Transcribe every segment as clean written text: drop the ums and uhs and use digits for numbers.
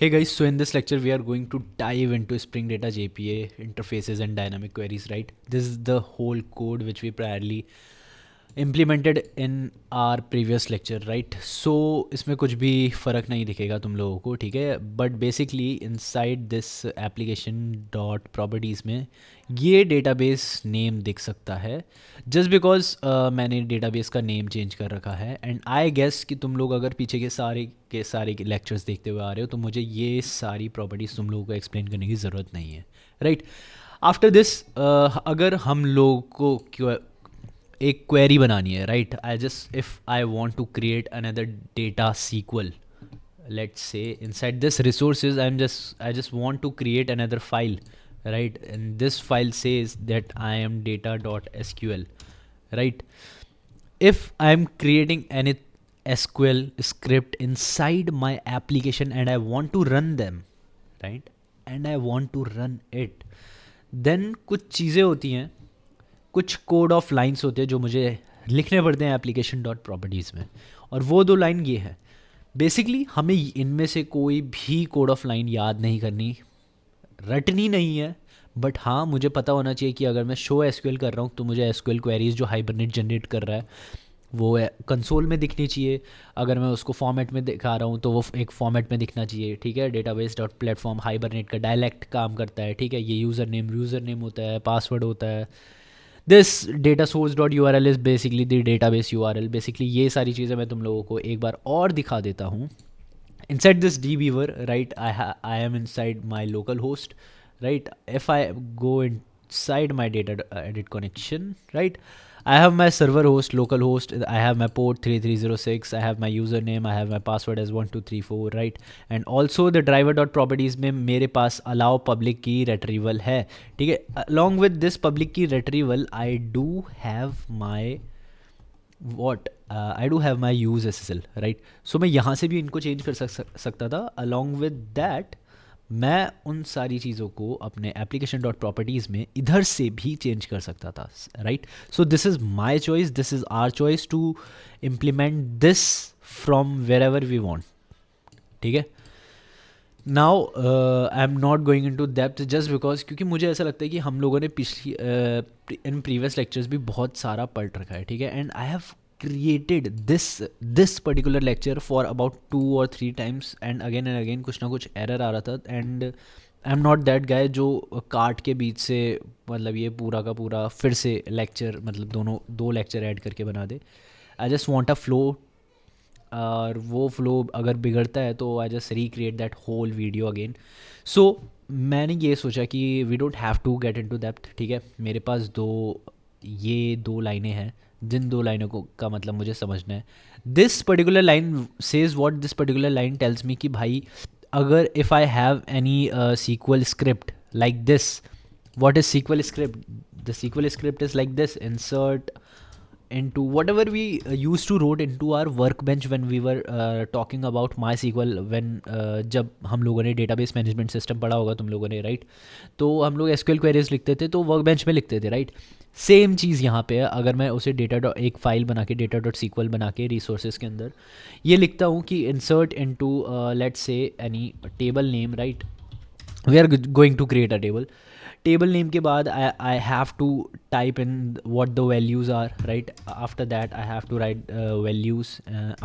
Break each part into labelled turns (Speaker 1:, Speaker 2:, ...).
Speaker 1: Hey guys, so in this lecture we are going to dive into Spring Data JPA interfaces and dynamic queries, right? This is the whole code which we priorly implemented in our previous lecture, right? So इसमें कुछ भी फ़र्क नहीं दिखेगा तुम लोगों को, ठीक है? But basically inside this application dot properties में ये डेटाबेस नेम दिख सकता है जस्ट बिकॉज मैंने डेटाबेस का नेम चेंज कर रखा है। एंड आई गेस कि तुम लोग अगर पीछे के सारे लेक्चर्स देखते हुए आ रहे हो तो मुझे ये सारी प्रॉपर्टीज़ तुम लोगों को एक्सप्लेन करने की ज़रूरत नहीं है, राइट? आफ्टर दिस अगर हम लोग को एक क्वेरी बनानी है, right? I just if I want to create another data SQL, let's say inside this resources I just want to create another file, right? And this file says that I am data.sql, right? If I'm creating any SQL script inside my application and I want to run them, right, and I want to run it, then कुछ चीज़ें होती हैं, कुछ code of lines होते हैं जो मुझे लिखने पड़ते हैं एप्लीकेशन डॉट प्रॉपर्टीज़ में। और वो दो लाइन ये है, बेसिकली हमें इनमें से कोई भी कोड ऑफ लाइन याद नहीं करनी, रटनी नहीं है। बट हाँ, मुझे पता होना चाहिए कि अगर मैं शो एसक्यूएल कर रहा हूँ तो मुझे एसक्यूएल क्वेरीज जो हाइबरनेट जनरेट कर रहा है वो कंसोल में दिखनी चाहिए। अगर मैं उसको फॉर्मेट में दिखा रहा हूँ तो वो एक फॉर्मेट में दिखना चाहिए, ठीक है? डेटाबेस डॉट प्लेटफॉर्म हाइबरनेट का डायलेक्ट काम करता है, ठीक है? ये यूज़र नेम होता है, पासवर्ड होता है। This data source dot U R L is basically the database you R L. Basically ये सारी चीज़ें मैं तुम लोगों को एक बार और दिखा देता हूँ। Inside this dbeaver, right, I am inside my local host, right? If I go inside my data edit connection, right, I have my server host, local host, I have my port 3306, I have my username, I have my password as 1234, right? And also the driver dot properties में मेरे पास allow public key retrieval है, ठीक है? Along with this public key retrieval I do have my what I do have my use S S L, right? So मैं यहाँ से भी इनको चेंज कर सकता था। अलॉन्ग विद दैट मैं उन सारी चीज़ों को अपने एप्लीकेशन डॉट प्रॉपर्टीज़ में इधर से भी चेंज कर सकता था, right? So this is my choice, this is our choice to implement this from wherever we want, ठीक है? Now I am not going into depth just because क्योंकि मुझे ऐसा लगता है कि हम लोगों ने पिछली इन प्रीवियस लेक्चर्स भी बहुत सारा पढ़ रखा है, ठीक है? And I have created this particular lecture for about 2 or 3 times and again कुछ ना कुछ एरर आ रहा था। And I am not that guy जो काट के बीच से मतलब ये पूरा का पूरा फिर से लेक्चर मतलब दो लेक्चर ऐड करके बना दे। I just want a flow, और वो फ्लो अगर बिगड़ता है तो I just recreate that whole video again. So मैंने ये सोचा कि we don't have to get into depth, ठीक है? मेरे पास ये दो लाइनें हैं जिन दो लाइनों को का मतलब मुझे समझना है। This particular line says what this particular line tells me कि भाई अगर if I have any SQL script like this, what is SQL script? The SQL script is like this: insert into whatever we used to wrote into our workbench when we were talking about MySQL when जब हम लोगों ने database management system पढ़ा होगा तुम लोगों ने, right? तो हम लोग एसक्यूएल क्वेरीज लिखते थे तो वर्कबेंच में लिखते थे, राइट? सेम चीज़ यहाँ पे है। अगर मैं उसे एक फ़ाइल बना के डेटा डॉट सीक्वल बना के रिसोर्सेज के अंदर ये लिखता हूँ कि insert into let's say any table name, right? We are going to create a table name के बाद I have to type in what the values are, right? After that I have to write values.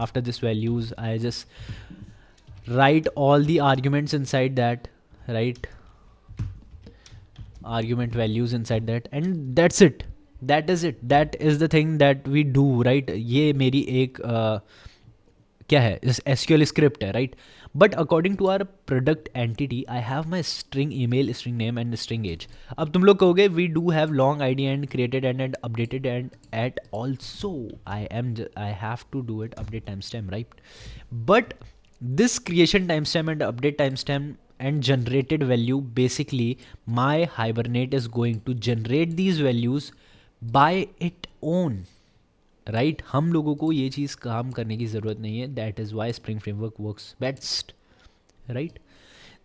Speaker 1: After this values I just write all the arguments inside that, right? Argument values inside that and that's it. That is it. That is the thing that we do, right? ये मेरी एक क्या है, SQL script है, right? But according to our product entity I have my string email, string name and string age. अब तुम लोग कहोगे we do have long ID and created and updated and at also I have to do it update time stamp, right? But this creation timestamp and update timestamp and generated value, basically my Hibernate is going to generate these values by its own, right? हम लोगों को ये चीज़ काम करने की ज़रूरत नहीं है। That is why Spring framework works best, right?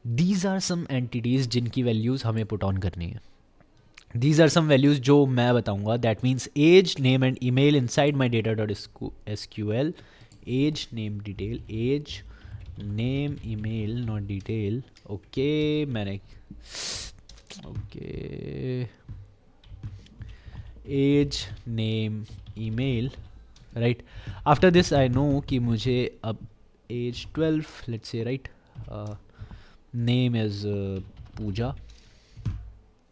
Speaker 1: These are some entities जिनकी वैल्यूज़ हमें पुट ऑन करनी है। दीज आर सम वैल्यूज़ जो मैं बताऊंगा। That means age, name and email inside my data dot S Q L. Age, name detail, age, name, email, not detail. Okay, मैंने okay, age, name, email, right? After this I know कि मुझे अब age 12, let's say, right? Name is Pooja,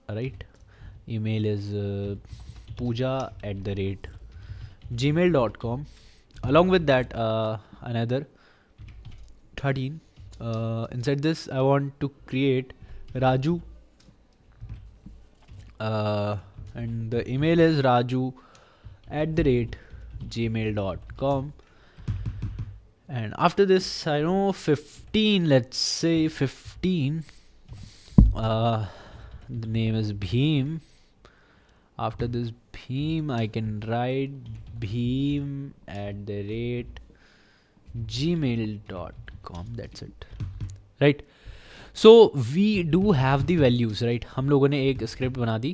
Speaker 1: right? Email is pooja@gmail.com. Along with that, another 13. Inside this, I want to create Raju, and the email is raju@gmail.com. And after this, I know 15. Let's say 15. The name is Bheem. After this Bheem, I can write bheem@gmail.com. That's it, right? So we do have the values, right? हम लोगों ने एक script बना दी,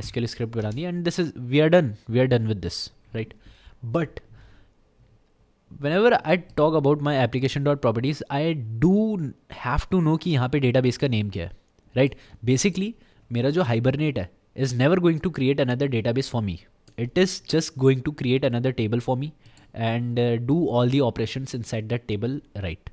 Speaker 1: SQL script बना दी, and this is we are done with this, right? But whenever I talk about my application.properties, I do have to know कि यहाँ पे database का name क्या है, right? Basically मेरा जो hibernate है is never going to create another database for me. It is just going to create another table for me and do all the operations inside that table, right?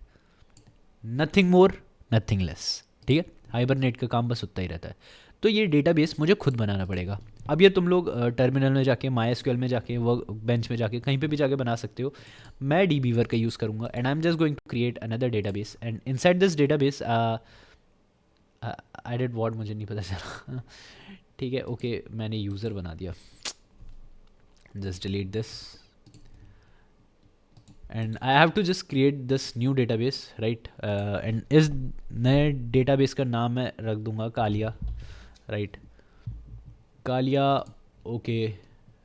Speaker 1: Nothing more, nothing less. ठीक है, hibernate का काम बस उतना ही रहता है. तो ये डेटाबेस मुझे खुद बनाना पड़ेगा. अब ये तुम लोग टर्मिनल में जाके, MySQL में जाके, वर्क बेंच में जाके, कहीं पे भी जाके बना सकते हो. मैं dbeaver का यूज़ करूँगा and I am just going to create another database and inside this database I did what, मुझे नहीं पता चला. ठीक है, ओके, मैंने यूज़र बना दिया. Just delete this and I have to just create this new database, right? And इस नए डेटाबेस का नाम मैं रख दूंगा Kalia, right? Kalia, okay,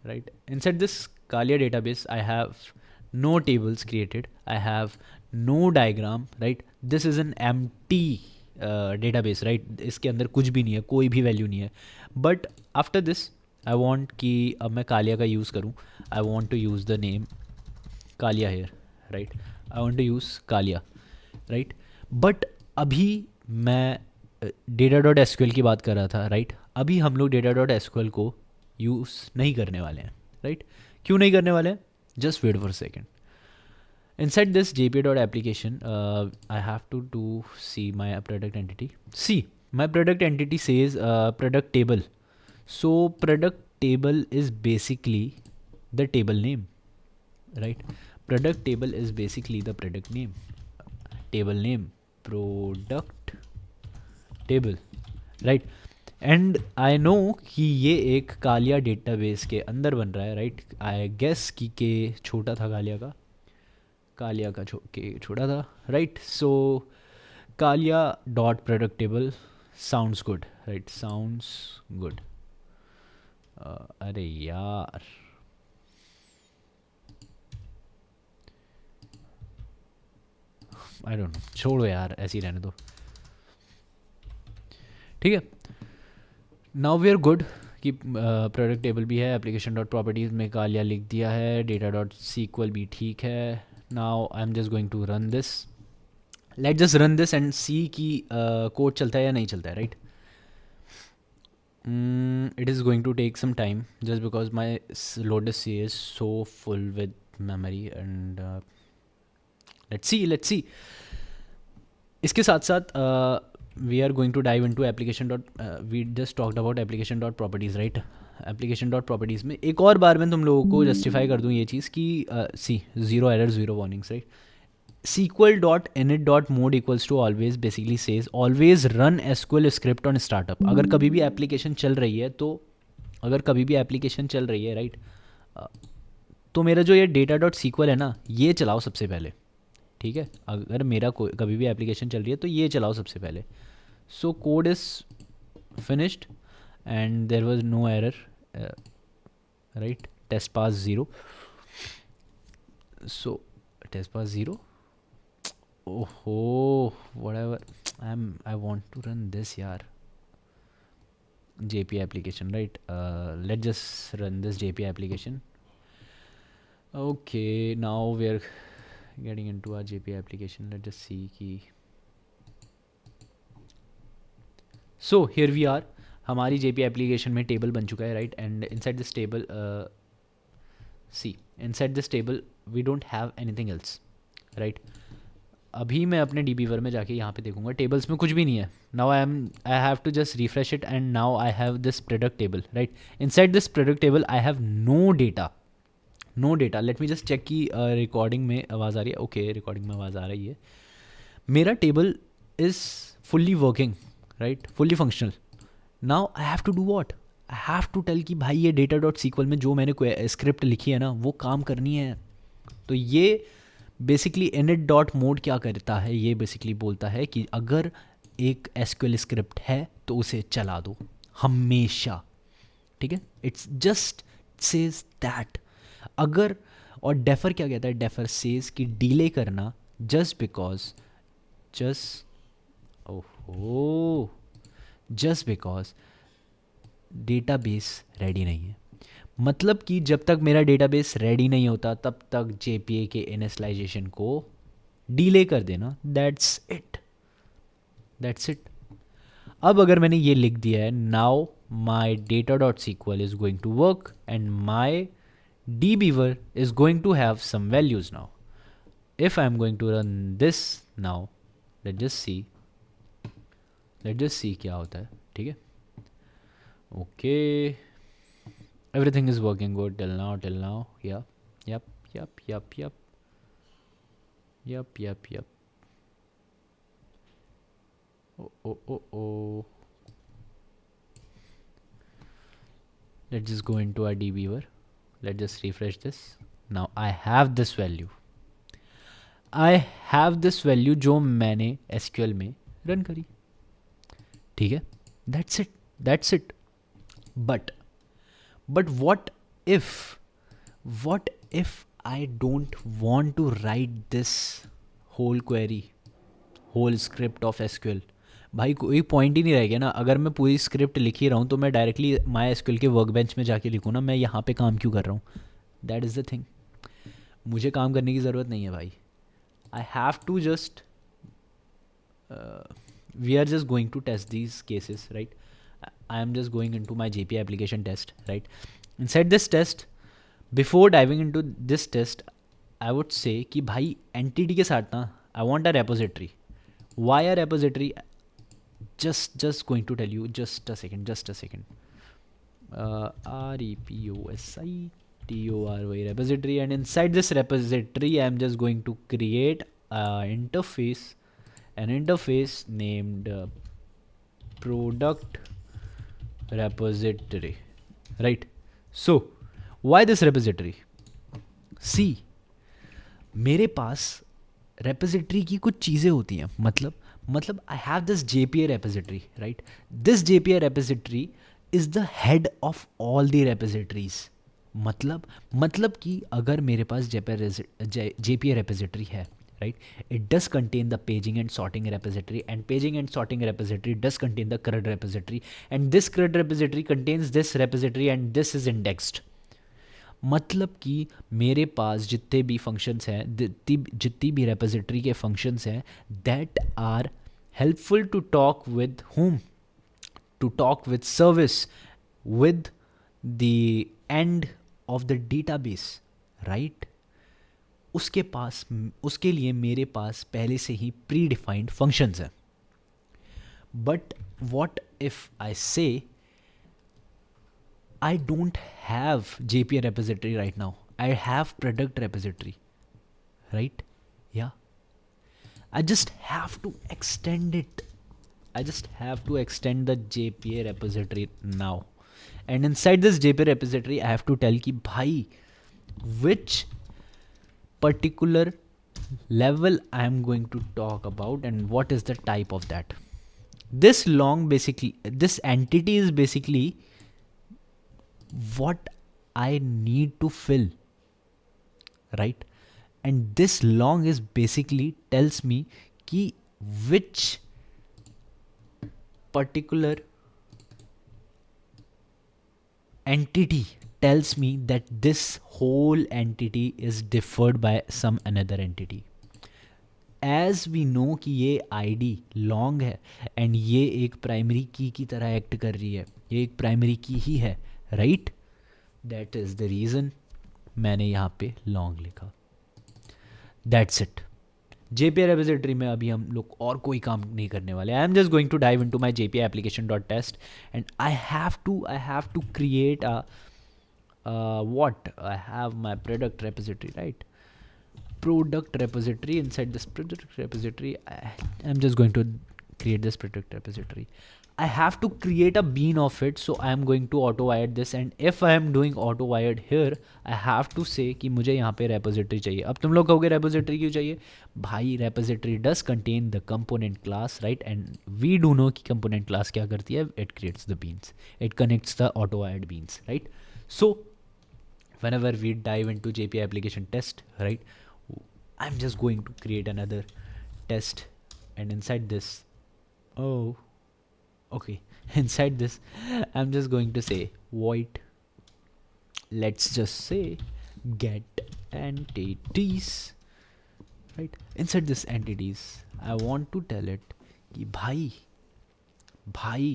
Speaker 1: right? Inside this Kalia database I have no tables created, I have no diagram, right? This is an empty database, right? इसके अंदर कुछ भी नहीं है, कोई भी वैल्यू नहीं है. But after this I want कि अब मैं कालिया का यूज़ करूँ. I want to use the name Kalia here, right? I want to use Kalia, right? But अभी मैं data.sql की बात कर रहा था, राइट? अभी हम लोग data.sql को यूज़ नहीं करने वाले हैं, राइट? क्यों नहीं करने वाले हैं? Just wait for a second. Inside this jpa.application, I have to see my product entity. See, my product entity says product table. So product table is basically the table name, right? Product table is basically the product name. Table name, product table, right? And I know कि ये एक Kaliya database के अंदर बन रहा है, right? I guess कि के छोटा था कालिया का के छोटा था, राइट? सो कालिया dot product table sounds good, right? Sounds good. अरे यार, आई डोंट नो, छोड़ो यार, ऐसे ही रहने दो. ठीक है, नाउ वी आर गुड कि प्रोडक्ट टेबल भी है, एप्लीकेशन डॉट प्रॉपर्टीज़ में कालिया लिख दिया है, डेटा डॉट सीक्वल भी ठीक है. Now I am just going to run this. Let just run this and see कि कोड चलता है या नहीं चलता है, right? It is going to take some time just because my loads see is so full with memory and let's see. इसके साथ साथ we are going to dive into application dot we just talked about application dot properties, right? application dot properties में एक और बार मैं तुम लोगों को जस्टिफाई कर दूँ ये चीज़ कि see zero error zero warnings, right? SQL dot init dot mode equals to always basically says always run SQL script on startup. अगर कभी भी एप्लीकेशन चल रही है तो राइट, तो मेरा जो ये डेटा डॉट सीक्वल है ना, ये चलाओ सबसे पहले, ठीक है? अगर मेरा कोई कभी भी एप्लीकेशन चल रही है तो ये चलाओ सबसे पहले. So code is finished and there was no error, right? Test pass 0. So test pass 0. Oh, whatever. I want to run this, yaar. JP application, right? Let's just run this JP application. Okay, now we're getting into our JPA application, let's just see कि so here we are, हमारी JPA application में table बन चुका है, right? And inside this table see inside this table we don't have anything else, right? अभी मैं अपने DBeaver में जाके यहाँ पे देखूंगा, टेबल्स में कुछ भी नहीं है. Now I have to just refresh it and now I have this product table, right? Inside this product table I have no data. Let me just check कि रिकॉर्डिंग में आवाज़ आ रही है. ओके, रिकॉर्डिंग में आवाज़ आ रही है. मेरा table is fully working, right? Fully functional. Now I have to do what? I have to tell कि भाई ये data.sql में जो मैंने स्क्रिप्ट लिखी है ना वो काम करनी है. तो ये बेसिकली init.mode क्या करता है, ये बेसिकली बोलता है कि अगर एक SQL स्क्रिप्ट है तो उसे चला दो हमेशा, ठीक है? It's just says that. अगर और डेफर क्या कहता है? डेफर सेज कि डिले करना जस्ट बिकॉज डेटाबेस रेडी नहीं है. मतलब कि जब तक मेरा डेटाबेस रेडी नहीं होता तब तक JPA के इनिशियलाइजेशन को डिले कर देना. That's it. अब अगर मैंने ये लिख दिया है, now my data.sql is going to work and my DBeaver is going to have some values now. If I am going to run this now, let's just see क्या होता है, ठीक है? Okay, everything is working good till now. Yep. Oh. Let's just go into our DBeaver. Let's just refresh this. Now I have this value जो मैंने SQL में run करी, ठीक है? That's it. But what if I don't want to write this whole query, whole script of SQL? भाई कोई point ही नहीं रह गया ना. अगर मैं पूरी स्क्रिप्ट लिख ही रहा हूँ तो मैं डायरेक्टली MySQL के वर्कबेंच में जाके लिखूँ ना, मैं यहाँ पे काम क्यों कर रहा हूँ? That is the thing. मुझे काम करने की ज़रूरत नहीं है भाई. I have to just we are just going to test these cases, right? I am just going into my JPA application test, right? Inside this test, before diving into this test, I would say कि भाई entity के साथ ना I want a repository. Why a repository? just going to tell you, just a second. repository, repository, and inside this repository I am just going to create an interface named product repository, right? So why this repository? See, मेरे पास repository की कुछ चीज़ें होती हैं. मतलब I have this JPA repository, right? This JPA repository is the head of all the repositories. मतलब कि अगर मेरे पास JPA repository है, right? It does contain the paging and sorting repository, and paging and sorting repository does contain the CRUD repository, and this CRUD repository contains this repository, and this is indexed. मतलब कि मेरे पास जितने भी functions हैं, जितनी भी repository के functions हैं, that are helpful to talk with home, to talk with service, with the end of the database, right? उसके लिए मेरे पास पहले से ही प्री डिफाइंड फंक्शंस हैं. But what if I say I don't have JPA repository right now. I have product repository, right? Yeah. I just have to extend it. I just have to extend the JPA repository now. And inside this JPA repository, I have to tell कि भाई which particular level I am going to talk about and what is the type of that. This entity is basically what I need to fill, right? And this long is basically tells me कि which particular entity tells me that this whole entity is differed by some another entity. As we know कि ये ID long है and ये एक primary की तरह act कर रही है, ये एक प्राइमरी की ही है, right? That is the reason मैंने यहाँ पे लॉन्ग लिखा। That's it. JPA रेपोजिटरी में अभी हम लोग और कोई काम नहीं करने वाले। I am just going to dive into my JPA application dot test and I have to create a what I have my product repository, right? Product repository. Inside this product repository, I'm just going to create this product repository. I have to create a bean of it, so I am going to auto wired this, and if I am doing auto wired here, I have to say कि मुझे यहाँ पे repository चाहिए। अब तुम लोग कहोगे repository क्यों चाहिए? भाई repository does contain the component class, right? And we do know कि component class क्या करती है? It creates the beans, it connects the auto wired beans, right? So whenever we dive into JPA application test, right, I'm just going to create another test, and inside this, oh, okay, inside this, I'm just going to say void, let's just say get entities, right? Inside this entities, I want to tell it कि भाई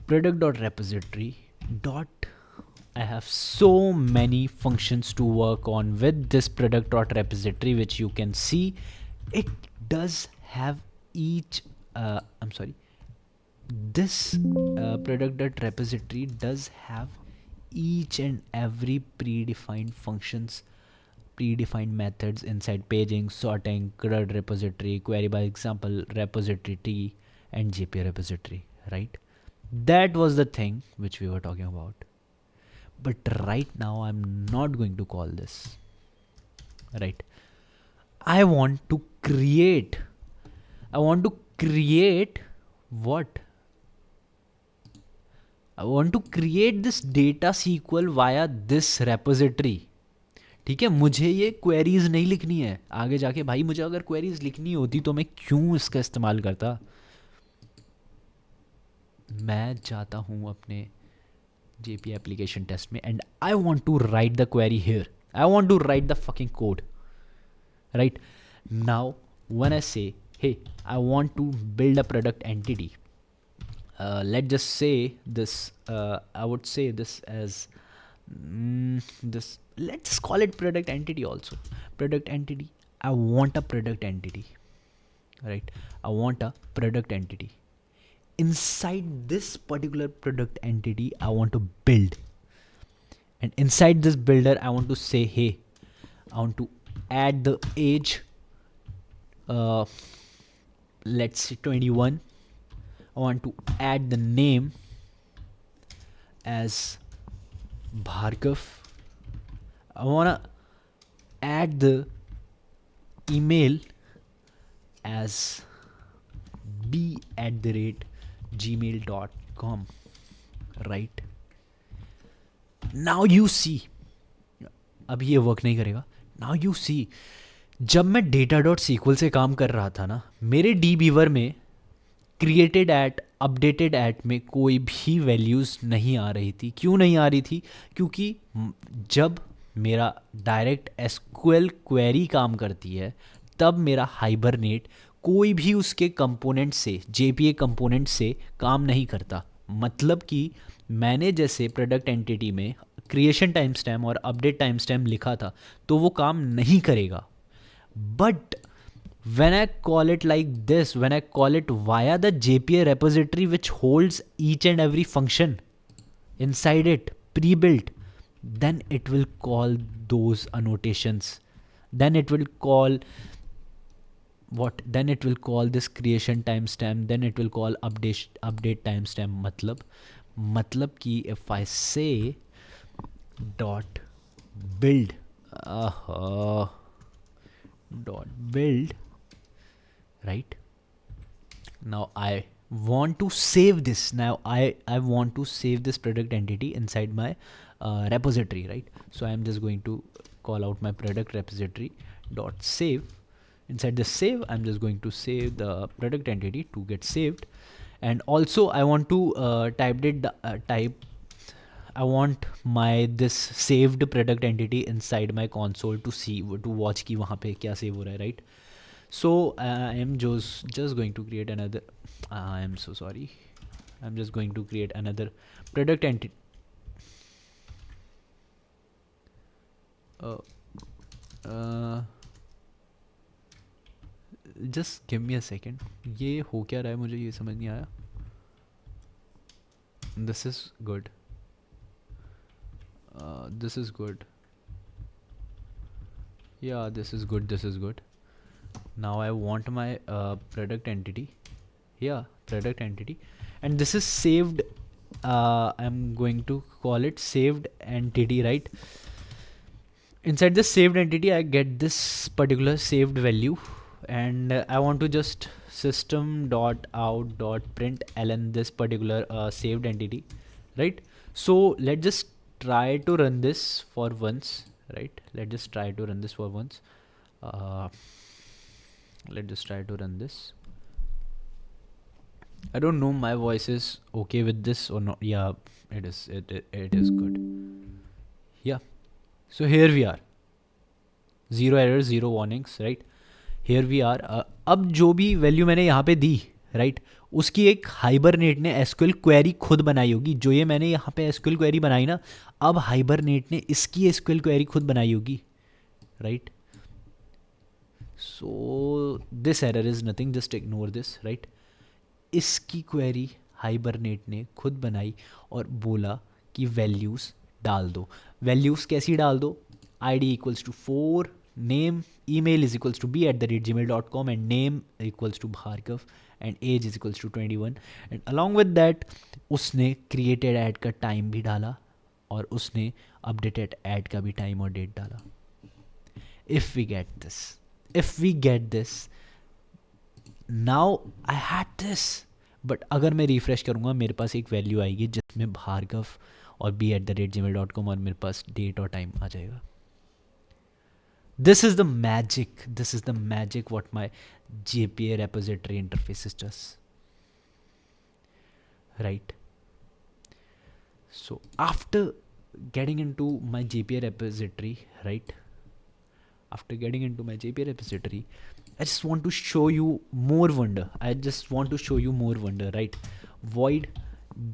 Speaker 1: product.repository dot I have so many functions to work on with this product.repository, which you can see it does have each I'm sorry, this product.repository does have each and every predefined functions, predefined methods inside paging, sorting, CRUD repository, query by example, repository T, and JPA repository, right? That was the thing which we were talking about. But right now I'm not going to call this, right? I want to create what? I want to create this data SQL via this repository. ठीक है, मुझे ये queries नहीं लिखनी है आगे जाके। भाई मुझे अगर क्वेरीज लिखनी होती तो मैं क्यों इसका इस्तेमाल करता? मैं जाता हूँ अपने JPA application test में and I want to write the query here. I want to write the fucking code, right? Now when I say, hey, I want to build a product entity, let's just say this, I would say this as this, let's just call it product entity also. Product entity, I want a product entity, right? I want a product entity. Inside this particular product entity, I want to build, and inside this builder I want to say, hey, I want to add the age, let's say 21. I want to add the name as Bhargav. I want to add the email as b@gmail.com, right? Now you see, अब ये work नहीं करेगा। Now you see, जब मैं data.sql से काम कर रहा था ना, मेरे dbeaver में created at, updated at में कोई भी वैल्यूज़ नहीं आ रही थी। क्यों नहीं आ रही थी? क्योंकि जब मेरा डायरेक्ट SQL क्वेरी काम करती है तब मेरा हाइबरनेट कोई भी उसके कंपोनेंट से, JPA कंपोनेंट से काम नहीं करता। मतलब कि मैंने जैसे प्रोडक्ट एंटिटी में क्रिएशन टाइम स्टैम्प और अपडेट टाइम स्टैम्प लिखा था तो वो काम नहीं करेगा। But when I call it like this, when I call it via the JPA repository which holds each and every function inside it, pre-built, then it will call those annotations. Then it will call what? Then it will call this creation timestamp. Then it will call update timestamp. मतलब कि if I say dot build, dot build, right? Now I want to save this. Now I want to save this product entity inside my repository, right? So I'm just going to call out my product repository dot save. Inside the save, I'm just going to save the product entity to get saved. And also I want to I want my this saved product entity inside my console to see, to watch कि वहाँ पे क्या save हो रहा है, right? So I am just going to create another, I am so sorry, I'm just going to create another product entity. Just give me a second, ये हो क्या रहा है मुझे ये समझ नहीं आया. This is good, this is good, yeah, this is good, this is good. Now I want my product entity, yeah, product entity, and this is saved. I'm going to call it saved entity, right? Inside this saved entity I get this particular saved value, and I want to just system dot out dot print ln this particular saved entity, right? So let's just try to run this for once, right? Let's just try to run this for once. uh, let's just try to run this. I don't know my voice is okay with this or not. Yeah, it is, it is good. Yeah, so here we are, zero errors, zero warnings, right? Here we are. अब जो भी value मैंने यहाँ पे दी, right, उसकी एक hibernate ने SQL query खुद बनाई होगी. जो ये मैंने यहाँ पे एसक्यूएल क्वेरी बनाई ना, अब हाइबरनेट ने इसकी एसक्यूएल क्वेरी खुद बनाई होगी, right? So this error is nothing, just ignore this, right? इसकी क्वेरी हाइबरनेट ने खुद बनाई और बोला कि वैल्यूज़ डाल दो. वैल्यूज़ कैसी डाल दो? id equals to 4, name, email is equals to b@gmail.com, and name equals to Bhargav, and age is equals to 21, and along with that उसने created ad का time भी डाला और उसने updated ad का भी time और date डाला. If we get this, now I had this. But अगर मैं रिफ्रेश करूँगा मेरे पास एक वैल्यू आएगी जिसमें भार्गव और b@gmail.com और मेरे पास डेट और टाइम आ जाएगा. This is the magic what my JPA repository interfaces does, right? So after getting into my JPA repository, right? After getting into my JPA repository, I just want to show you more wonder. Right? Void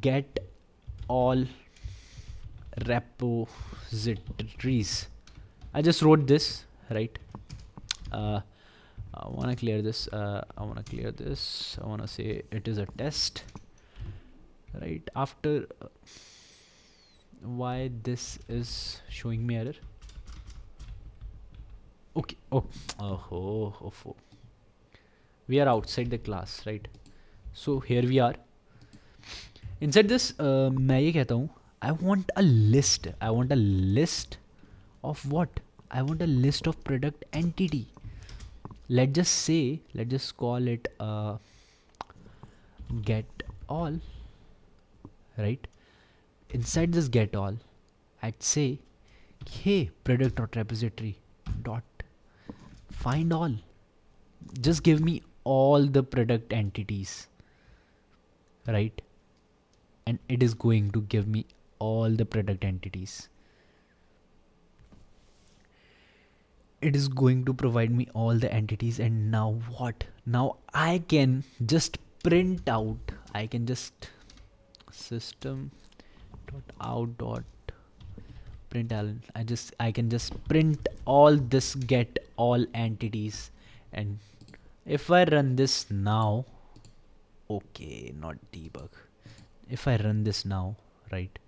Speaker 1: get all repositories. I just wrote this, right? I want to clear this. I want to say it is a test, right? After why this is showing me error? Okay. Oh. We are outside the class, right? So here we are. Inside this, मैं ये कहता हूँ, I want a list. Of what? I want a list of product entity. Let's just call it get all, right? Inside this get all, I'd say, hey, product.repository dot find all. Just give me all the product entities, right? And it is going to give me all the product entities. It is going to provide me all the entities. And now what? Now I can just print out, system dot out dot print ln. I can just print all this get all entities. And if I run this now, okay, not debug. If I run this now, right,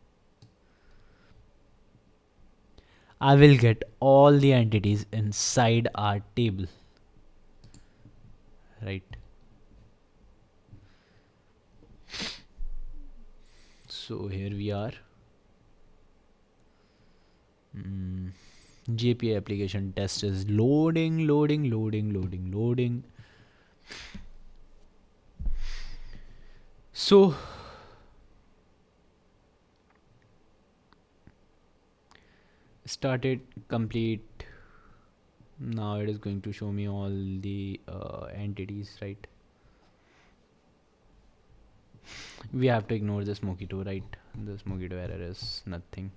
Speaker 1: I will get all the entities inside our table, right? So here we are. JPA application test is loading. So started, complete. Now it is going to show me all the entities, right? We have to ignore this Mockito, right? This Mockito error is nothing.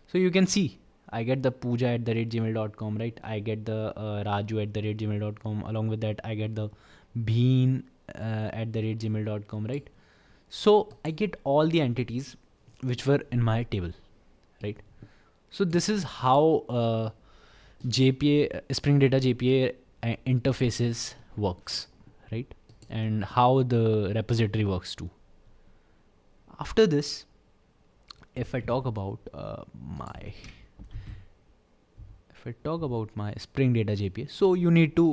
Speaker 1: So you can see I get the pooja@gmail.com, right? I get the raju@gmail.com. Along with that, I get the bean @gmail.com, right? So I get all the entities which were in my table, right? So this is how JPA Spring Data JPA interfaces works, right? And how the repository works too. After this, if I talk about my Spring Data JPA, so you need to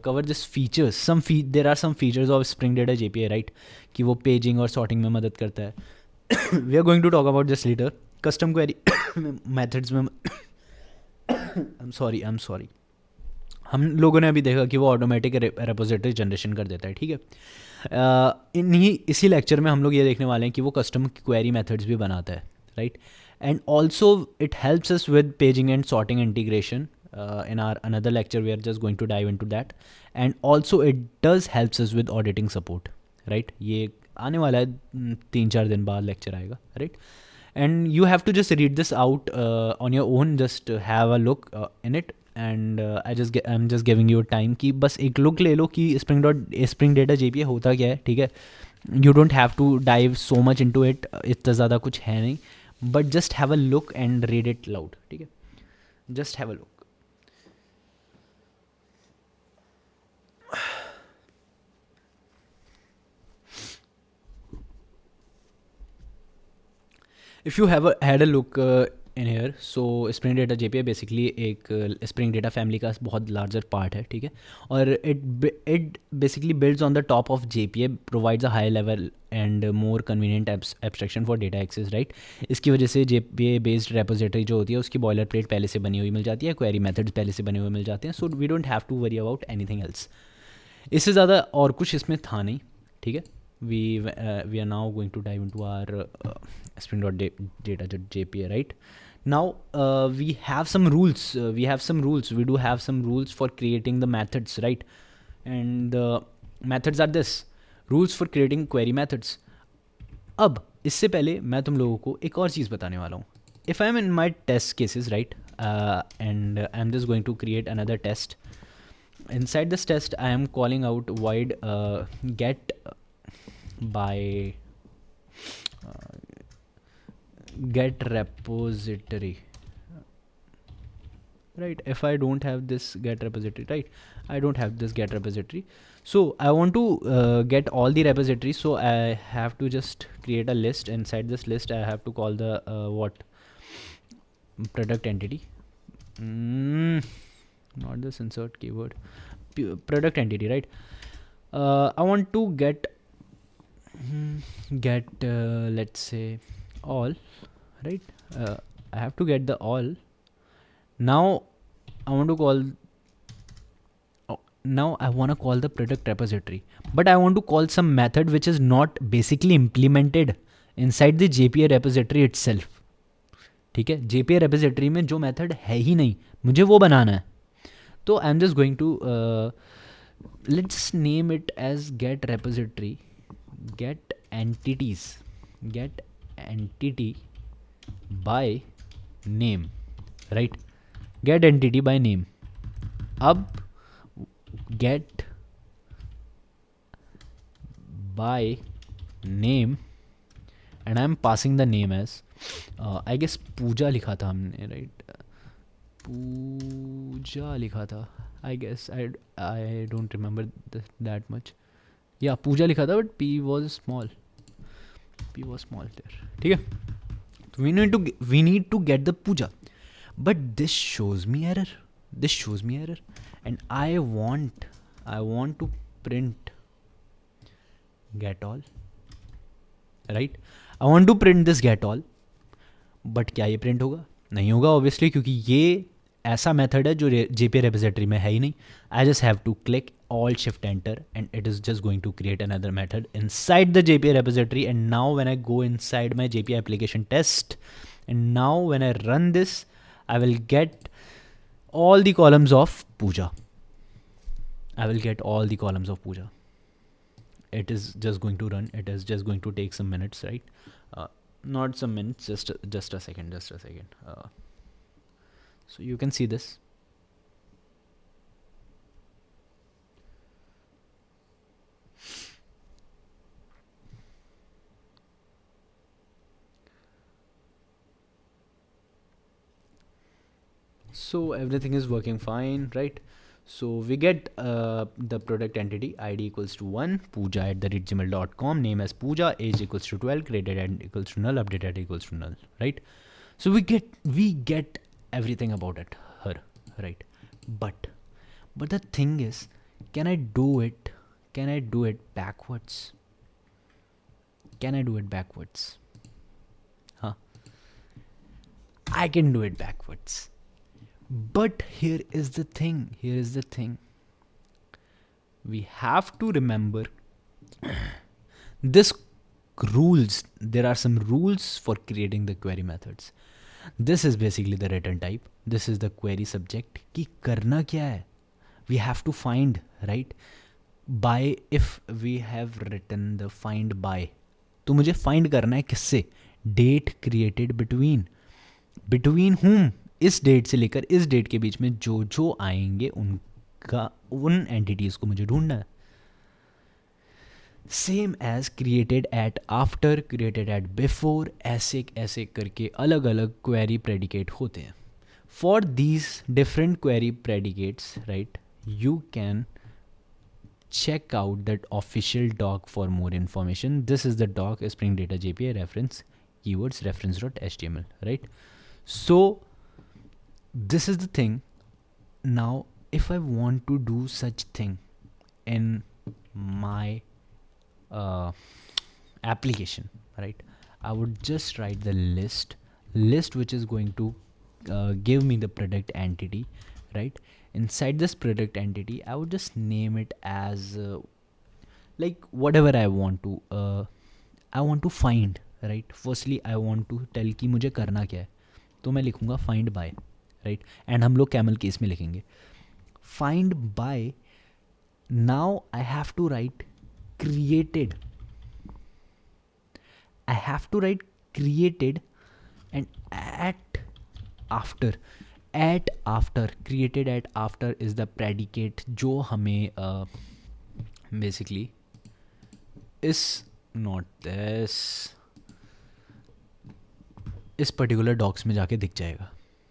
Speaker 1: cover this features. There are some features of Spring Data JPA, right? कि वो paging और sorting में मदद करता है. We are going to talk about this later. Custom query methods में I'm sorry. हम लोगों ने अभी देखा कि वो ऑटोमेटिक रेपोजिटरी जनरेशन कर देता है, ठीक है. इसी लेक्चर में हम लोग ये देखने वाले हैं कि वो कस्टम क्वेरी मेथड्स भी बनाता है, राइट. And also it helps us with paging and sorting integration. In our another lecture we are just going to dive into that, and also it does helps us with auditing support, right? ये आने वाला है 3-4 दिन बाद lecture आएगा, right? And you have to just read this out on your own, just have a look in it, and I'm just giving you time कि बस एक लुक ले लो कि Spring Data JPA होता क्या है, ठीक है. You don't have to dive so much into it, इतना ज़्यादा कुछ है नहीं, but just have a look and read it loud, ठीक है. Just have a look. If you have had a look in here, so Spring Data JPA basically एक Spring Data family का बहुत larger part है, ठीक है. और it basically builds on the top of JPA, provides a high level and more convenient abstraction for data access, right? इसकी वजह से JPA based repository जो होती है उसकी boiler plate पहले से बनी हुई मिल जाती है, query methods पहले से बने हुए मिल जाते हैं, so we don't have to worry about anything else. इससे ज़्यादा और कुछ इसमें था नहीं, ठीक है. We are now going to dive into our Spring.data.jpa, right? Now we have some rules. We do have some rules for creating the methods, right? And the methods are this: rules for creating query methods. अब इससे पहले मैं तुम लोगों को एक और चीज़ बताने वाला हूँ. If I am in my test cases, right, and I'm just going to create another test. Inside this test, I am calling out void get by get repository, right? If I don't have this get repository, right, I don't have this get repository, so I want to get all the repositories, so I have to just create a list. Inside this list I have to call the product entity, not this insert keyword, product entity, right? I want to get let's say all, right? I have to get the all. Now I want to call the product repository, but I want to call some method which is not basically implemented inside the JPA repository itself, ठीक है. JPA repository में जो method है ही नहीं, मुझे वो बनाना है. तो I'm just going to let's name it as get repository, get entity by name, right? Get entity by name. अब get by name, and I'm passing the name as I guess पूजा लिखा था हमने, right? पूजा लिखा था, I guess. I don't remember that much. Yeah, पूजा लिखा था, but P was small there, ठीक है. We need to get the puja, but this shows me error, and I want to print get all, right? I want to print this get all, but क्या ये print होगा? नहीं होगा obviously, क्योंकि ये ऐसा मेथड है जो JPA repository में है ही नहीं. I just have to click Alt Shift Enter, and it is just going to create another method inside the JPA repository. And now when I go inside my JPA application test, and now when I run this, I will get all the columns of puja. It is just going to run. It is just going to take some minutes, right? Not some minutes, just a second. So you can see this. So everything is working fine, right? So we get the product entity id equals to 1, pooja@gmail.com, name as Pooja, age equals to 12, created at equals to null, updated at equals to null, right? So we get everything about it, her, right? But the thing is, can I do it? Can I do it backwards? Can I do it backwards? Huh? I can do it backwards. But here is the thing. Here is the thing. We have to remember this rules. There are some rules for creating the query methods. This is basically the return type. This is the query subject. कि करना क्या है? We have to find, right? By, if we have written the find by, तो मुझे find करना है किससे? Date created between whom? इस डेट से लेकर इस डेट के बीच में जो जो आएंगे उनका, उन एंटिटीज को मुझे ढूंढना है. Same as created at after, created at before, ऐसे ऐसे करके अलग अलग क्वेरी प्रेडिकेट होते हैं. For these different query predicates, right, you can check out that official doc for more information. This is the doc, Spring Data JPA reference keywords reference.html, right? So this is the thing. Now if I want to do such thing in my application, right, I would just write the list which is going to give me the product entity, right? Inside this product entity I would just name it as like whatever I want to find, right? Firstly I want to tell कि मुझे करना क्या है, तो मैं लिखूंगा find by, right? And हम लोग camel case में लिखेंगे find by. Now I have to write created. I have to write created and at after. At after, created at after is the predicate जो हमें basically is not this इस particular docs में जाके दिख जाएगा,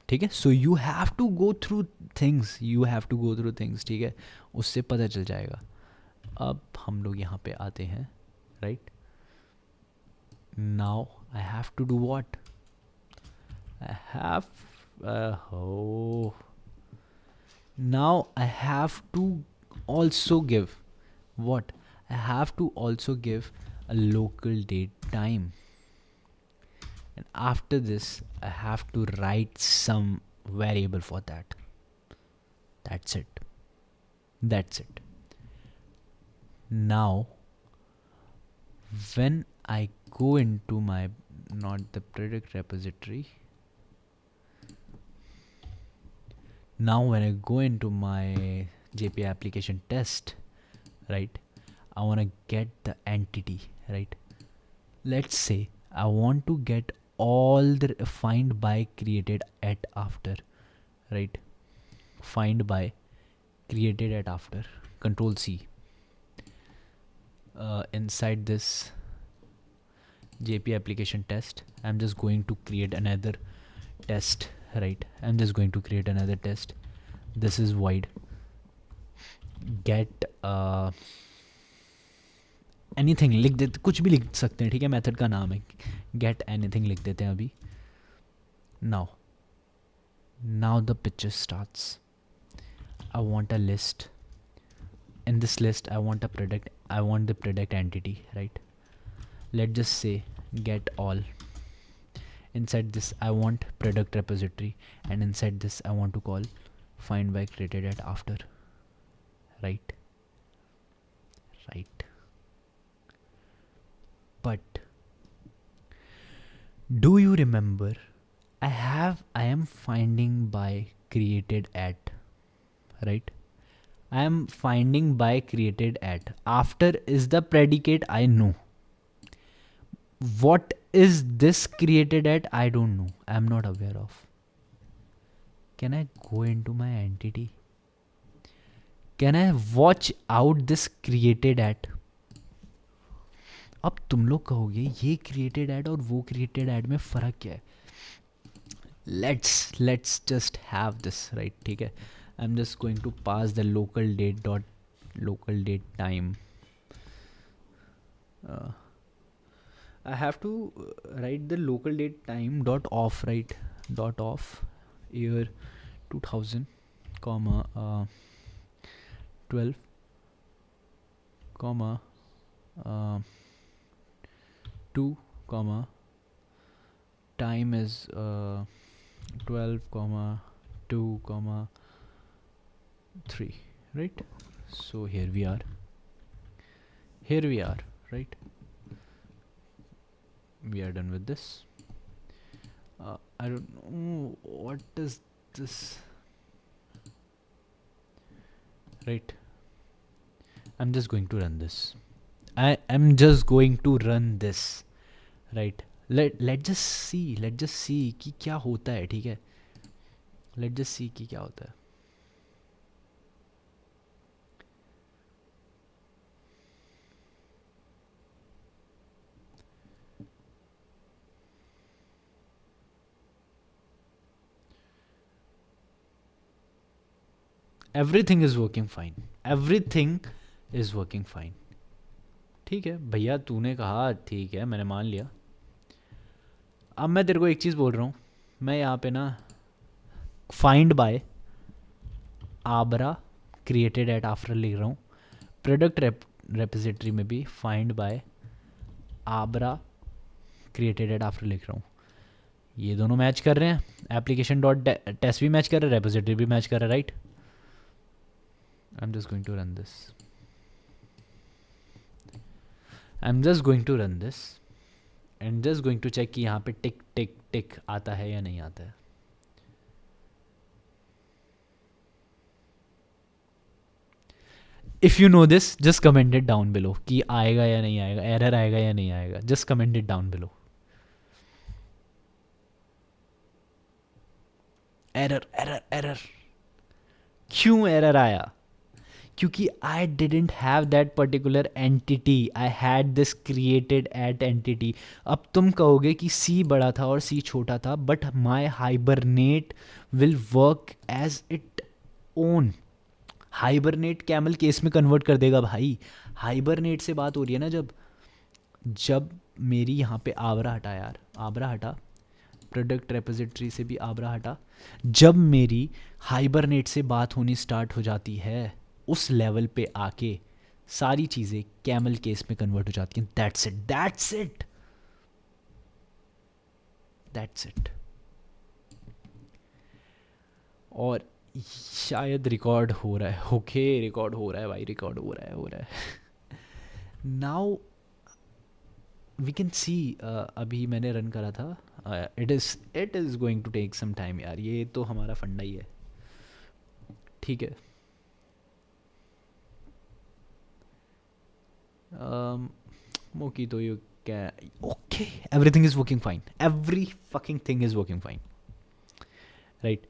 Speaker 1: ठीक है? So you have to go through things, ठीक है? उससे पता चल जाएगा. अब हम लोग यहाँ पे आते हैं, right? Now I have to do what? I have now I have to also give what? I have to also give a local date time, and after this I have to write some variable for that. That's it. Now when I go into my, not the product repository, now when I go into my JPA application test, right, I want to get the entity, right? Let's say I want to get all the find by created at after, right? Find by created at after, control C. Inside this JPA application test, I'm just going to create another test, right? I'm just going to create another test. This is void get anything लिख देते, कुछ भी लिख सकते हैं, ठीक है? Method का नाम है get anything, लिख देते हैं अभी. now the picture starts. I want a list. In this list I want the product entity, right? Let's just say get all. Inside this I want product repository, and inside this I want to call find by created at after, right? But do you remember I am finding by created at, right? I am finding by created at. After is the predicate, I know. What is this created at? I don't know. I am not aware of. Can I go into my entity? Can I watch out this created at? अब तुम लोग कहोगे ये created at और वो created at में फ़र्क क्या है? Let's just have this, right? ठीक है. I'm just going to pass the local date dot local date time. I have to write the local date time dot off, right? Dot off year 2000 comma 12 comma 2 comma time is 12 comma 2 comma 3, right? So here we are, right? We are done with this. I don't know what is this, right? I'm just going to run this. I'm just going to run this, right? Let's just see कि क्या होता है, ठीक है? Let's just see कि क्या होता है. Everything is working fine. Everything is working fine. ठीक है भैया, तूने कहा ठीक है, मैंने मान लिया. अब मैं तेरे को एक चीज़ बोल रहा हूँ. मैं यहाँ पे ना फाइंड बाय आबरा क्रिएटेड एट आफ्टर लिख रहा हूँ. प्रोडक्ट रेपोजिटरी में भी फाइंड बाय आबरा क्रिएटेड एट आफ्टर लिख रहा हूँ. ये दोनों मैच कर रहे हैं. एप्लीकेशन डॉट टेस्ट भी मैच कर रहा है, रेपोजिटरी भी मैच कर रहा है, right? I'm just going to run this. I'm just going to run this and just going to check कि यहाँ पे टिक टिक टिक आता है या नहीं आता है. If you know this, just comment it down below कि आएगा या नहीं आएगा, एरर आएगा या नहीं आएगा. Just comment it down below. Error क्यों एरर आया? क्योंकि I didn't have that particular entity. I had this created at entity. अब तुम कहोगे कि C बड़ा था और C छोटा था, but my hibernate will work as it own. Hibernate camel case में कन्वर्ट कर देगा भाई. हाइबरनेट से बात हो रही है ना, जब मेरी यहाँ पे आबरा हटा यार, आबरा हटा, प्रोडक्ट रेपोजिटरी से भी आबरा हटा. जब मेरी हाइबरनेट से बात होनी स्टार्ट हो जाती है, उस लेवल पे आके सारी चीज़ें कैमल केस में कन्वर्ट हो जाती हैं. That's it. और शायद रिकॉर्ड हो रहा है. ओके, रिकॉर्ड हो रहा है भाई, रिकॉर्ड हो रहा है. Now we can see. अभी मैंने रन करा था. It is going to take some time यार. ये तो हमारा फंडा ही है, ठीक है. मोकी तो यू क्या. Okay, everything is working fine. Every fucking thing is working fine, right?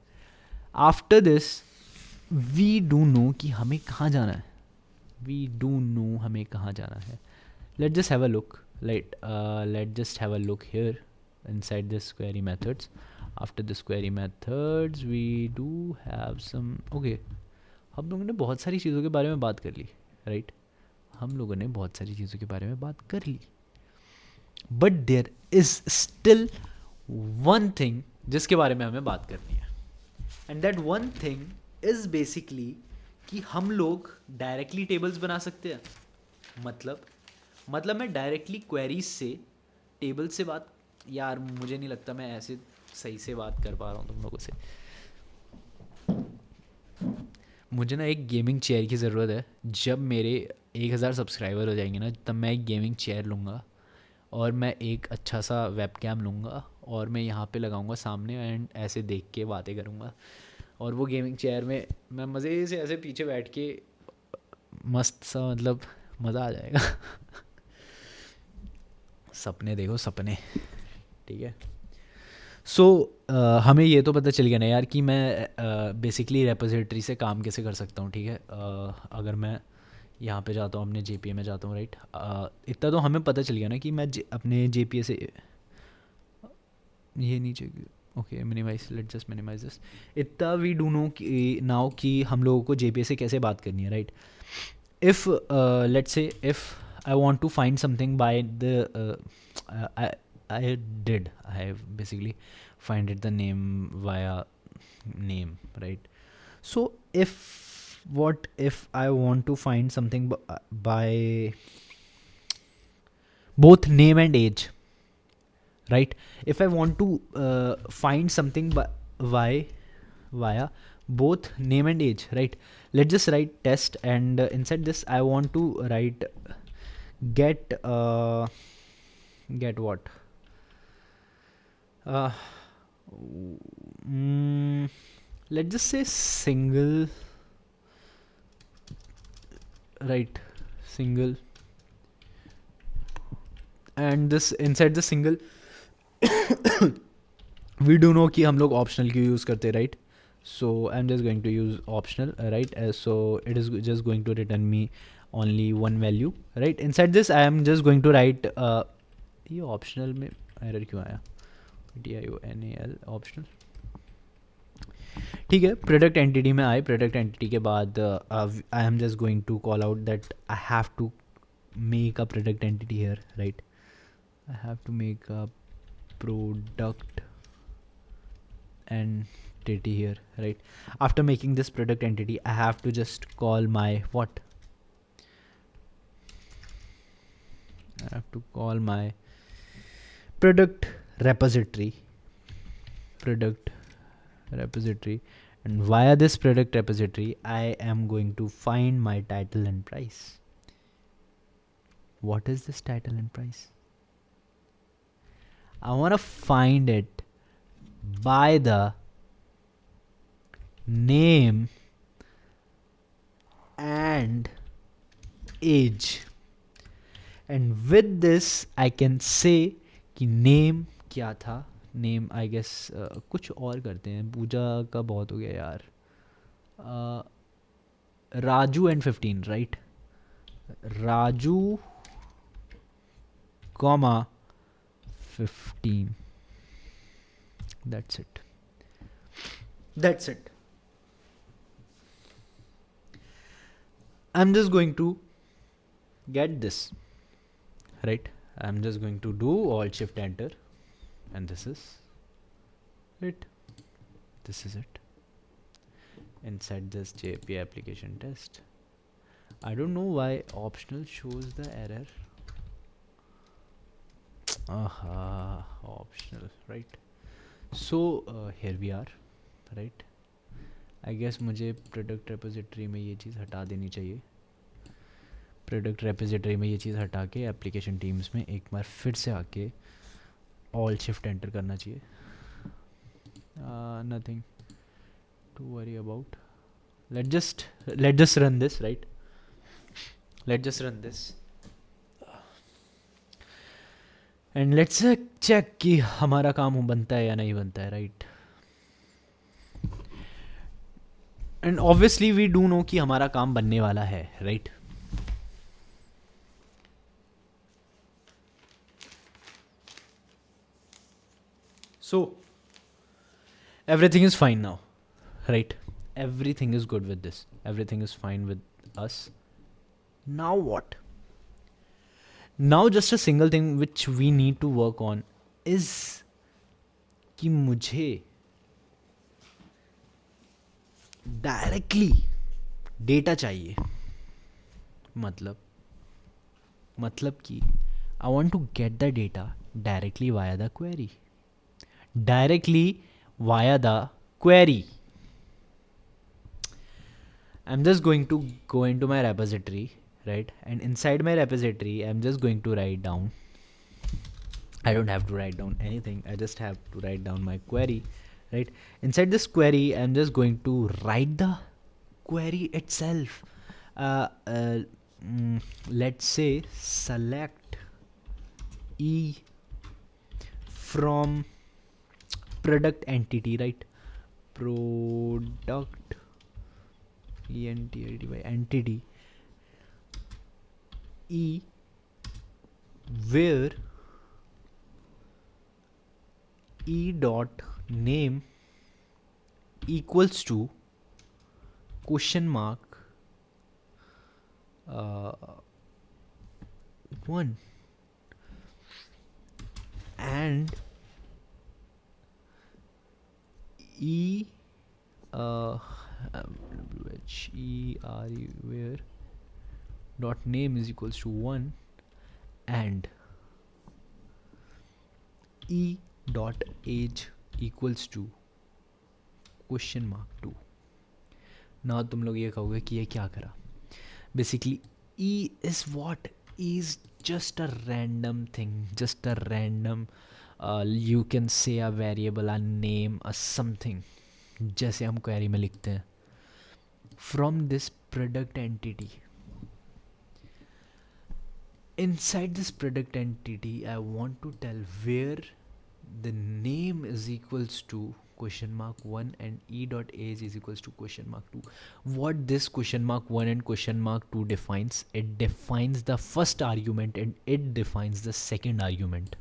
Speaker 1: After this we do know कि हमें कहाँ जाना है. Let just have a look. Let just have a look here inside this query methods. After this query methods we do have some. okay, हम लोगों ने बहुत सारी चीज़ों के बारे में बात कर ली, राइट? हम लोगों ने बहुत सारी चीज़ों के बारे में बात कर ली, but there is still one thing जिसके बारे में हमें बात करनी है. And that one thing is basically कि हम लोग डायरेक्टली टेबल्स बना सकते हैं. मतलब मैं डायरेक्टली क्वेरीज से टेबल से बात. यार मुझे नहीं लगता मैं ऐसे सही से बात कर पा रहा हूँ तुम लोगों से. मुझे ना एक गेमिंग चेयर की ज़रूरत है. जब मेरे 1000 सब्सक्राइबर हो जाएंगे ना, तब मैं एक गेमिंग चेयर लूँगा और मैं एक अच्छा सा वेब कैम लूँगा और मैं यहाँ पे लगाऊँगा सामने एंड ऐसे देख के बातें करूँगा. और वो गेमिंग चेयर में मैं मज़े से ऐसे पीछे बैठ के मस्त सा, मतलब मज़ा आ जाएगा. सपने देखो, सपने, ठीक है. सो हमें ये तो पता चल गया ना यार कि मैं बेसिकली रेपोजिटरी से काम कैसे कर सकता हूँ, ठीक है। अगर मैं यहाँ पे जाता हूँ, अपने JPA में जाता हूँ, राइट। इतना तो हमें पता चल गया ना कि मैं अपने JPA से ये नीचे, okay minimise, let just minimise this. इतना वी डू नो कि नाउ कि हम लोगों को JPA से कैसे बात करनी है, right. If let's say if I want to find something by the I basically find it the name via name, right? So if what if I want to find something by both name and age, right? If I want to find something by via both name and age, right? Let's just write test, and inside this I want to write get get what uh, mm, let's just say single, right? Single, and this inside the single we do know कि हम लोग optional क्यों use करते, right? So I'm just going to use optional, right? So it is just going to return me only one value, right? Inside this I am just going to write ये optional में error क्यों आया, DIONAL optional, ठीक है। Product entity में आए, product entity के बाद I am just going to call out that I have to make a product entity here, right. I have to make a product entity here, right? After making this product entity I have to just call my what, I have to call my product repository, product repository, and via this product repository I am going to find my title and price. What is this title and price? I want to find it by the name and age, and with this I can say कि name क्या था। Name I guess कुछ और करते हैं, पूजा का बहुत हो गया यार। Raju and 15, right? Raju comma 15, that's it, that's it. I'm just going to get this, right? I'm just going to do alt shift enter, and this is it, this is it. Inside this JPA application test, I don't know why optional shows the error. Aha, optional, right? So here we are, right? I guess मुझे product repository में ये चीज़ हटा देनी चाहिए। Product repository में ये चीज़ हटा के एप्लीकेशन टीम्स में एक बार फिर से आके ऑल शिफ्ट एंटर करना चाहिए। Nothing to worry about, let just run this, right? Let just run this and let's check कि हमारा काम बनता है या नहीं बनता है, राइट? And obviously we do know कि हमारा काम बनने वाला है, राइट? So everything is fine now, right? Everything is good with this, everything is fine with us. Now what? Now just a single thing which we need to work on is कि मुझे directly data चाहिए। मतलब कि I want to get the data directly via the query, directly via the query. I'm just going to go into my repository, right? And inside my repository I'm just going to write down, I don't have to write down anything, I just have to write down my query, right? Inside this query I'm just going to write the query itself. Let's say select E from product entity, right? Product entity e where e dot name equals to question mark 1 and e which e are where dot name is equals to 1 and e dot age equals to question mark 2. ना तुम लोग ये कहोगे कि ये क्या करा. Basically e is what? E is just a random thing, just a random you can say a variable, a name, a something, जैसे हम query में लिखते हैं. From this product entity, inside this product entity I want to tell where the name is equals to question mark 1 and e dot age is equals to question mark 2. What this question mark 1 and question mark 2 defines? It defines the first argument and it defines the second argument.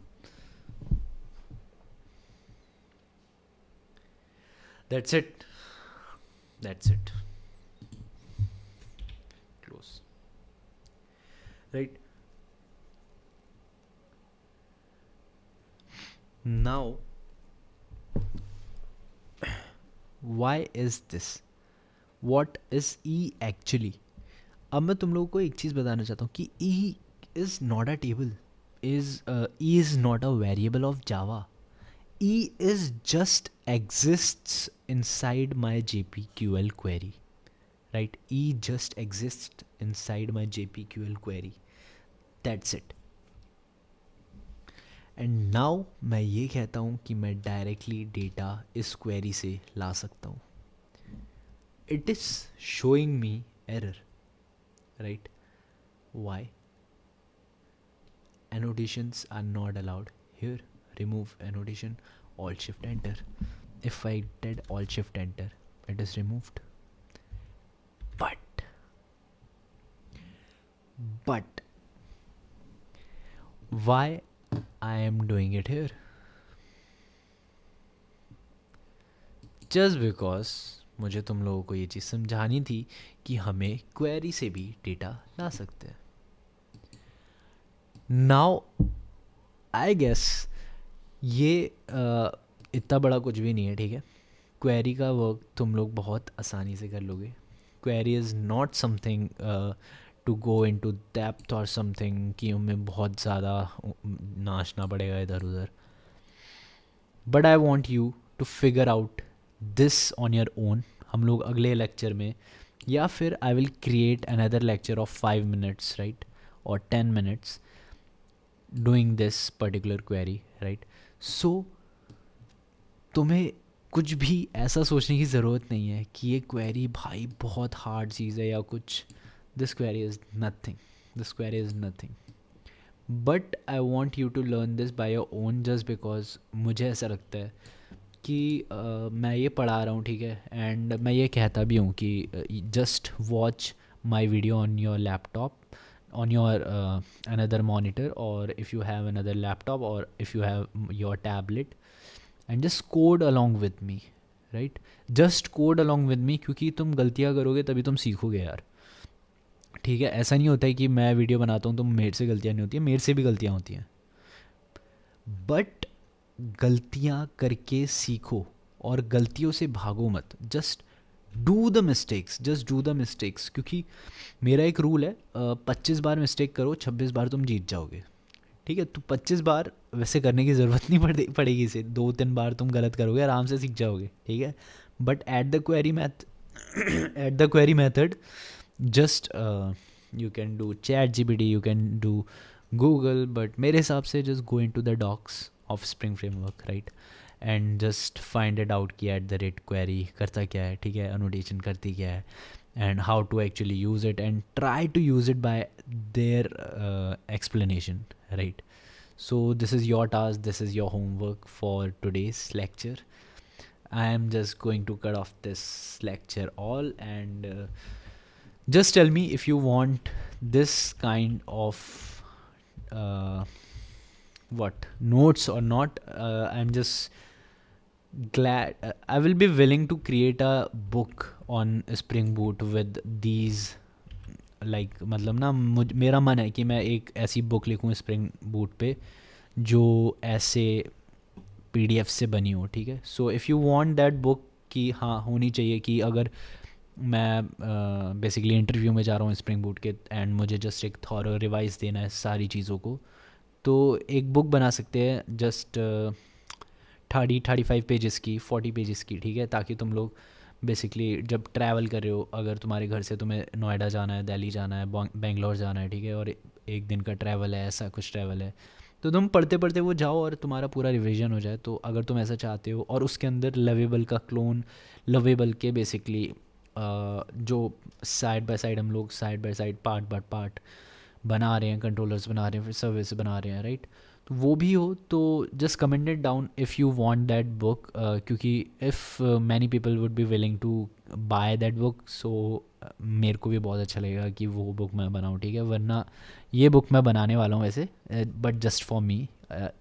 Speaker 1: That's it. That's it. Close. Right? Now, why is this? What is E actually? अब मैं तुम लोगों को एक चीज़ बताना चाहता हूँ कि E is not a table. E is not a variable of Java. E is just exists inside my JPQL query. Right? E just exists inside my JPQL query. That's it. And now मैं ये कहता हूँ कि मैं directly data इस query से ला सकता हूँ. It is showing me error, right? Why? annotations are not allowed here. Remove annotation, alt shift enter. If I did alt shift enter, it is removed. But why I am doing it here? Just because मुझे तुम लोगों को ये चीज़ समझानी थी कि हमें query से भी डेटा ला सकते हैं. नाउ आई गेस ये इतना बड़ा कुछ भी नहीं है, ठीक है? क्वेरी का वर्क तुम लोग बहुत आसानी से कर लोगे. Query is not something to go into depth और समथिंग कि हमें बहुत ज़्यादा नाचना पड़ेगा इधर उधर. But I want you to figure out this on your own. हम लोग अगले लेक्चर में या फिर I will create another lecture of 5 minutes, right, और 10 minutes doing this particular query, right? So तुम्हें कुछ भी ऐसा सोचने की ज़रूरत नहीं है कि ये क्वेरी भाई बहुत हार्ड चीज़ है या कुछ. This query is nothing. This query is nothing. But I want you to learn this by your own just because मुझे ऐसा लगता है कि मैं ये पढ़ा रहा हूँ, ठीक है, एंड मैं ये कहता भी हूँ कि just watch my video on your laptop, on your another monitor, or if you have another laptop, or if you have your tablet, and just code along with me, right? Just code along with me, क्योंकि तुम गलतियाँ करोगे तभी तुम सीखोगे यार, ठीक है? ऐसा नहीं होता है कि मैं वीडियो बनाता हूँ तो मेरे से गलतियाँ नहीं होती हैं, मेरे से भी गलतियाँ होती हैं. बट गलतियाँ करके सीखो और गलतियों से भागो मत. Just do the mistakes, just do the mistakes. क्योंकि मेरा एक रूल है, 25 बार मिस्टेक करो, 26 बार तुम जीत जाओगे, ठीक है? तो 25 बार वैसे करने की ज़रूरत नहीं पड़ेगी इसे, 2-3 बार तुम गलत करोगे, आराम से सीख जाओगे, ठीक है? But at the query method just you can do ChatGPT, you can do Google, but मेरे हिसाब से just go into the docs of Spring framework, right? And just find it out कि @ क्वेरी करता क्या है, ठीक है, annotation करती क्या है, and how to actually use it, and try to use it by their explanation, right? So this is your task, this is your homework for today's lecture. I am just going to cut off this lecture all, and just tell me if you want this kind of uh, what notes or not. I'm just glad, I will be willing to create a book on Spring Boot with these, like मतलब ना मेरा मन है कि मैं एक ऐसी book लिखूँ स्प्रिंग बूट पे जो ऐसे पीडीएफ से बनी हो, ठीक है. So if you want that book, कि हाँ होनी चाहिए, कि अगर मैं बेसिकली इंटरव्यू में जा रहा हूँ स्प्रिंग बूट के, एंड मुझे जस्ट एक थॉरो रिवाइज देना है सारी चीज़ों को, तो एक बुक बना सकते हैं जस्ट 35 पेजेस की, 40 पेजेस की, ठीक है, ताकि तुम लोग बेसिकली जब ट्रैवल कर रहे हो, अगर तुम्हारे घर से तुम्हें नोएडा जाना है, दिल्ली जाना है, बेंगलोर जाना है, ठीक है, और एक दिन का ट्रैवल है, ऐसा कुछ ट्रैवल है, तो तुम पढ़ते पढ़ते वो जाओ और तुम्हारा पूरा रिवीजन हो जाए. तो अगर तुम ऐसा चाहते हो, और उसके अंदर लवेबल का क्लोन, लवेबल के बेसिकली जो साइड बाय साइड हम लोग side by side part by part बना रहे हैं, कंट्रोलर्स बना रहे हैं, फिर सर्विस बना रहे हैं, राइट. तो वो भी हो तो just comment it down if you want that book, क्योंकि if many people would be willing to buy that book, so मेरे को भी बहुत अच्छा लगेगा कि वो बुक मैं बनाऊँ, ठीक है. वरना ये बुक मैं बनाने वाला हूँ वैसे, but just for me.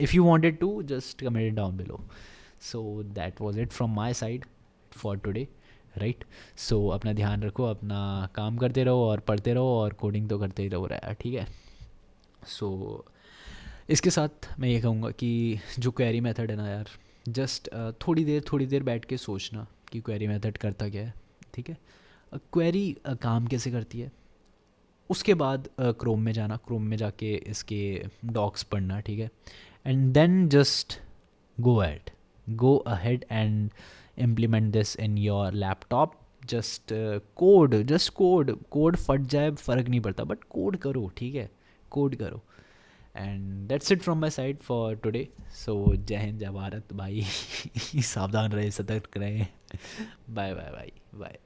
Speaker 1: If you wanted to just comment it down below. So that was it from my side for today, right. So अपना ध्यान रखो, अपना काम करते रहो और पढ़ते रहो, और कोडिंग तो करते ही रहो रहा, ठीक है. सो इसके साथ मैं ये कहूँगा कि जो क्वेरी मेथड है ना यार, जस्ट थोड़ी देर बैठ के सोचना कि क्वेरी मेथड करता क्या है, ठीक है. क्वेरी काम कैसे करती है, उसके बाद क्रोम में जाना, क्रोम में जाके इसके डॉक्स पढ़ना, ठीक है. And then just go ahead and implement this in your laptop. Just code फट जाए फ़र्क नहीं पड़ता, बट कोड करो, ठीक है, कोड करो. And that's it from my side for today. So जय हिंद, जय भारत भाई. सावधान रहे, सतर्क रहे. Bye bye bye bye.